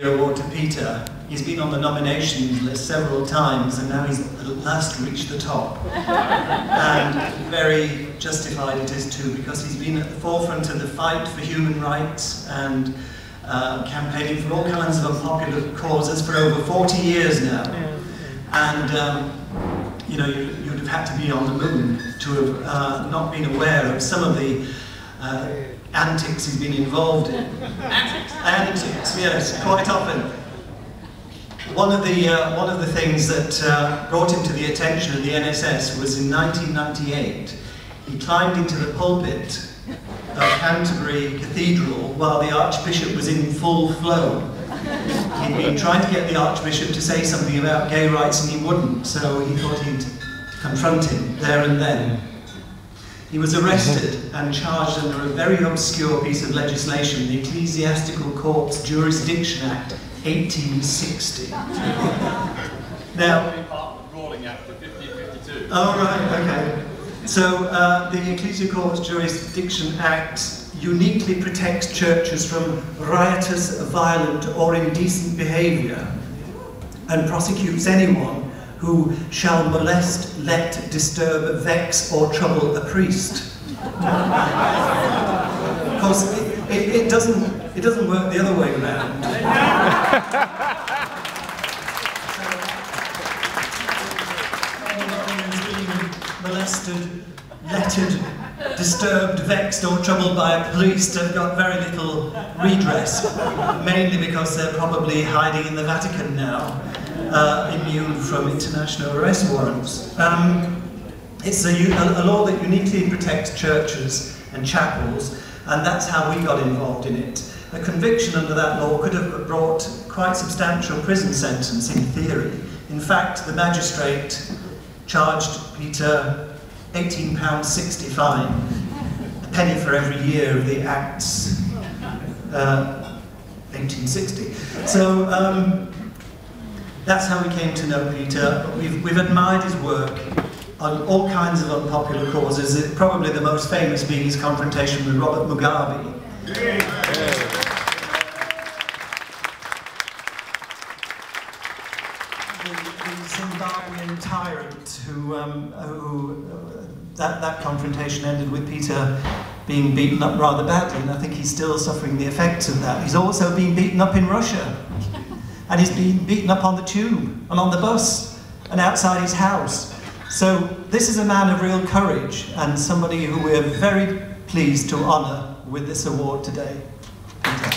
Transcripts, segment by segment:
Award to Peter. He's been on the nominations list several times and now he's at last reached the top. And very justified it is too, because he's been at the forefront of the fight for human rights and campaigning for all kinds of unpopular causes for over 40 years now. And you know, you'd have had to be on the moon to have not been aware of some of the antics he's been involved in. Antics, yes, quite often. One of the things that brought him to the attention of the NSS was in 1998. He climbed into the pulpit of Canterbury Cathedral while the Archbishop was in full flow. He'd been trying to get the Archbishop to say something about gay rights and he wouldn't, so he thought he'd confront him there and then. He was arrested and charged under a very obscure piece of legislation, the Ecclesiastical Courts Jurisdiction Act, 1860. Now, Act of 1552. Oh right, okay. So the Ecclesiastical Courts Jurisdiction Act uniquely protects churches from riotous, violent or indecent behaviour and prosecutes anyone who shall molest, let, disturb, vex or trouble a priest. Of course, it doesn't work the other way around. Anyone who's being molested, lettered, disturbed, vexed or troubled by a police have got very little redress, mainly because they're probably hiding in the Vatican now, immune from international arrest warrants. It's a law that uniquely protects churches and chapels, and that's how we got involved in it. A conviction under that law could have brought quite substantial prison sentence in theory. In fact, the magistrate charged Peter £18.60 fine, a penny for every year of the Act's 1860. So that's how we came to know Peter. We've admired his work on all kinds of unpopular causes, probably the most famous being his confrontation with Robert Mugabe. The Zimbabwean tyrant who that confrontation ended with Peter being beaten up rather badly, and I think he's still suffering the effects of that. He's also been beaten up in Russia, and he's been beaten up on the tube and on the bus and outside his house. So this is a man of real courage and somebody who we're very pleased to honour with this award today. Peter.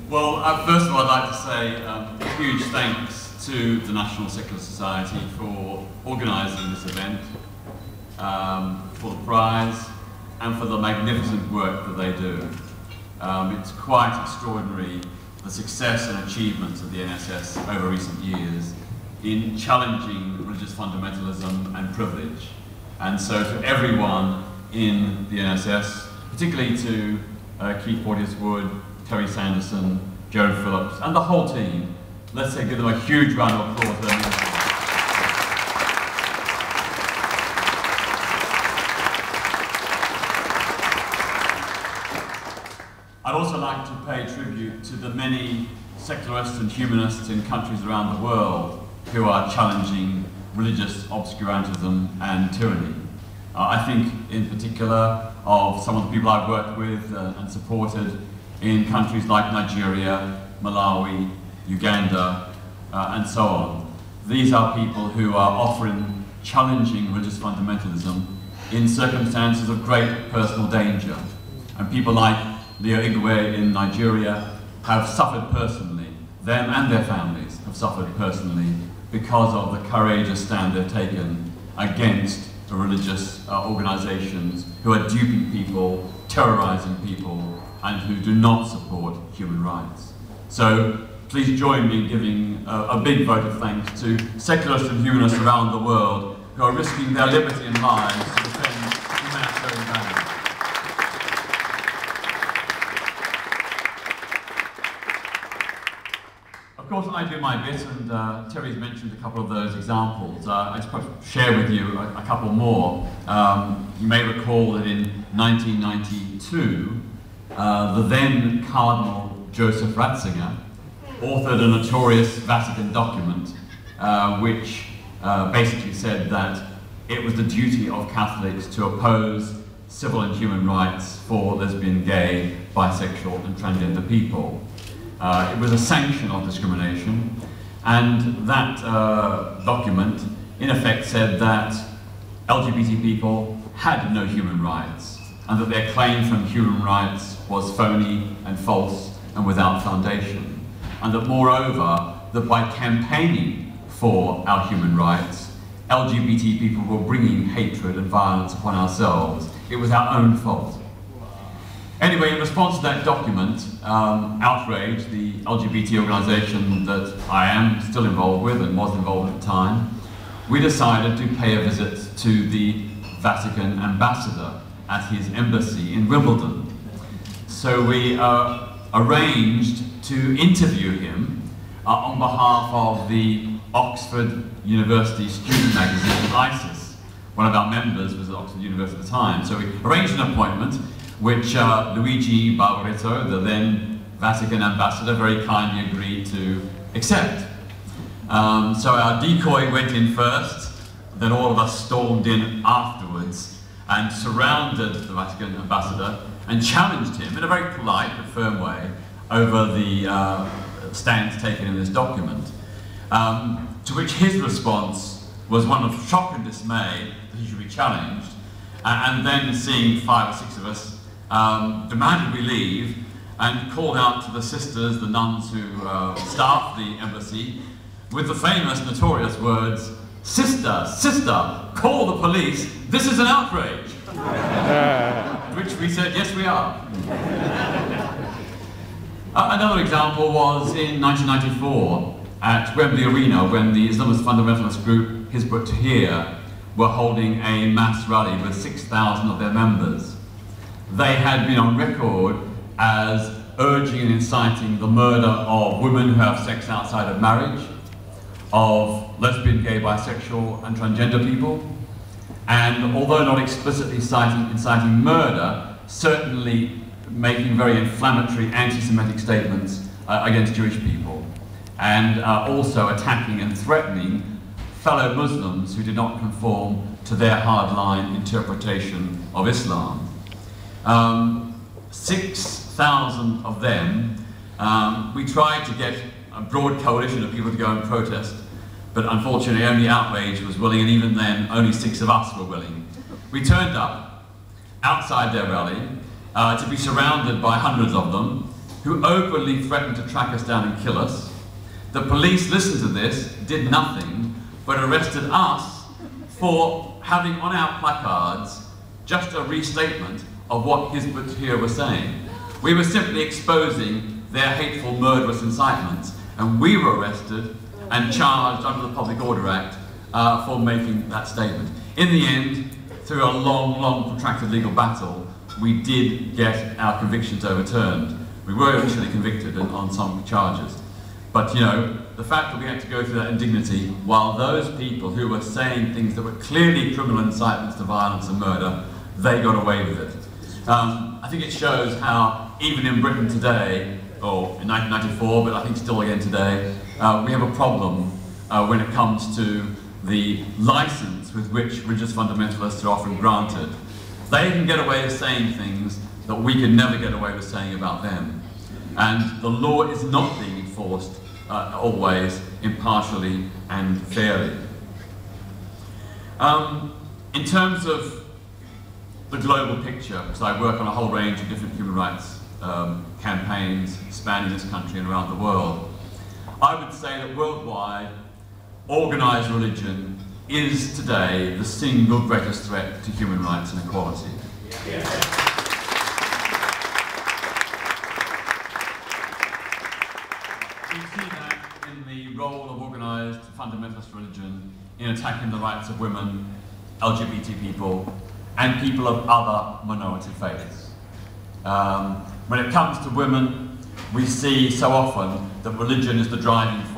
Well, first of all, I'd like to say a huge thanks to the National Secular Society for organising this event, for the prize, and for the magnificent work that they do. It's quite extraordinary, the success and achievements of the NSS over recent years in challenging religious fundamentalism and privilege. And so to everyone in the NSS, particularly to Keith Porteous-Wood, Terry Sanderson, Joan Phillips, and the whole team, let's give them a huge round of applause for their music. I'd also like to pay tribute to the many secularists and humanists in countries around the world who are challenging religious obscurantism and tyranny. I think in particular of some of the people I've worked with and supported in countries like Nigeria, Malawi, Uganda, and so on. These are people who are often challenging religious fundamentalism in circumstances of great personal danger. And people like Leo Igwe in Nigeria have suffered personally, them and their families have suffered personally because of the courageous stand they've taken against the religious organizations who are duping people, terrorizing people, and who do not support human rights. So please join me in giving a big vote of thanks to secularists and humanists around the world who are risking their liberty and lives to defend humanitarian values. Of course, I do my bit, and Terry's mentioned a couple of those examples. I suppose share with you a couple more. You may recall that in 1992, the then Cardinal Joseph Ratzinger authored a notorious Vatican document which basically said that it was the duty of Catholics to oppose civil and human rights for lesbian, gay, bisexual and transgender people. It was a sanction of discrimination, and that document in effect said that LGBT people had no human rights, and that their claim from human rights was phony and false and without foundation, and that moreover, that by campaigning for our human rights, LGBT people were bringing hatred and violence upon ourselves. It was our own fault. Anyway, in response to that document, Outrage, the LGBT organisation that I am still involved with and was involved at the time, we decided to pay a visit to the Vatican ambassador at his embassy in Wimbledon. So we arranged to interview him on behalf of the Oxford University student magazine, ISIS. One of our members was at Oxford University at the time. So we arranged an appointment which Luigi Barbaretto, the then Vatican ambassador, very kindly agreed to accept. So our decoy went in first, then all of us stormed in afterwards and surrounded the Vatican ambassador and challenged him in a very polite but firm way over the stance taken in this document. To which his response was one of shock and dismay that he should be challenged, and then seeing 5 or 6 of us, demanded we leave and called out to the sisters, the nuns who staffed the embassy, with the famous, notorious words, "Sister, sister, call the police, this is an outrage." Which we said, yes we are. Another example was in 1994 at Wembley Arena when the Islamist fundamentalist group Hizb ut-Tahrir were holding a mass rally with 6,000 of their members. They had been on record as urging and inciting the murder of women who have sex outside of marriage, of lesbian, gay, bisexual and transgender people, and although not explicitly inciting murder, certainly making very inflammatory anti-Semitic statements against Jewish people, and also attacking and threatening fellow Muslims who did not conform to their hardline interpretation of Islam. 6,000 of them, we tried to get a broad coalition of people to go and protest, but unfortunately only Outrage was willing, and even then only 6 of us were willing. We turned up outside their rally to be surrounded by hundreds of them who openly threatened to track us down and kill us. The police listened to this, did nothing, but arrested us for having on our placards just a restatement of what Hizb ut-Tahrir were saying. We were simply exposing their hateful, murderous incitements, and we were arrested and charged under the Public Order Act for making that statement. In the end, through a long, long protracted legal battle, we did get our convictions overturned. We were initially convicted on some charges. But you know, the fact that we had to go through that indignity while those people who were saying things that were clearly criminal incitements to violence and murder, they got away with it. I think it shows how even in Britain today, or in 1994, but I think still again today, we have a problem when it comes to the license with which religious fundamentalists are often granted. They can get away with saying things that we can never get away with saying about them. And the law is not being enforced always impartially and fairly. In terms of the global picture, because I work on a whole range of different human rights campaigns spanning this country and around the world, I would say that worldwide, organised religion is today the single greatest threat to human rights and equality. Yeah. We see that in the role of organised fundamentalist religion in attacking the rights of women, LGBT people, and people of other minority faiths. When it comes to women, we see so often that religion is the driving force.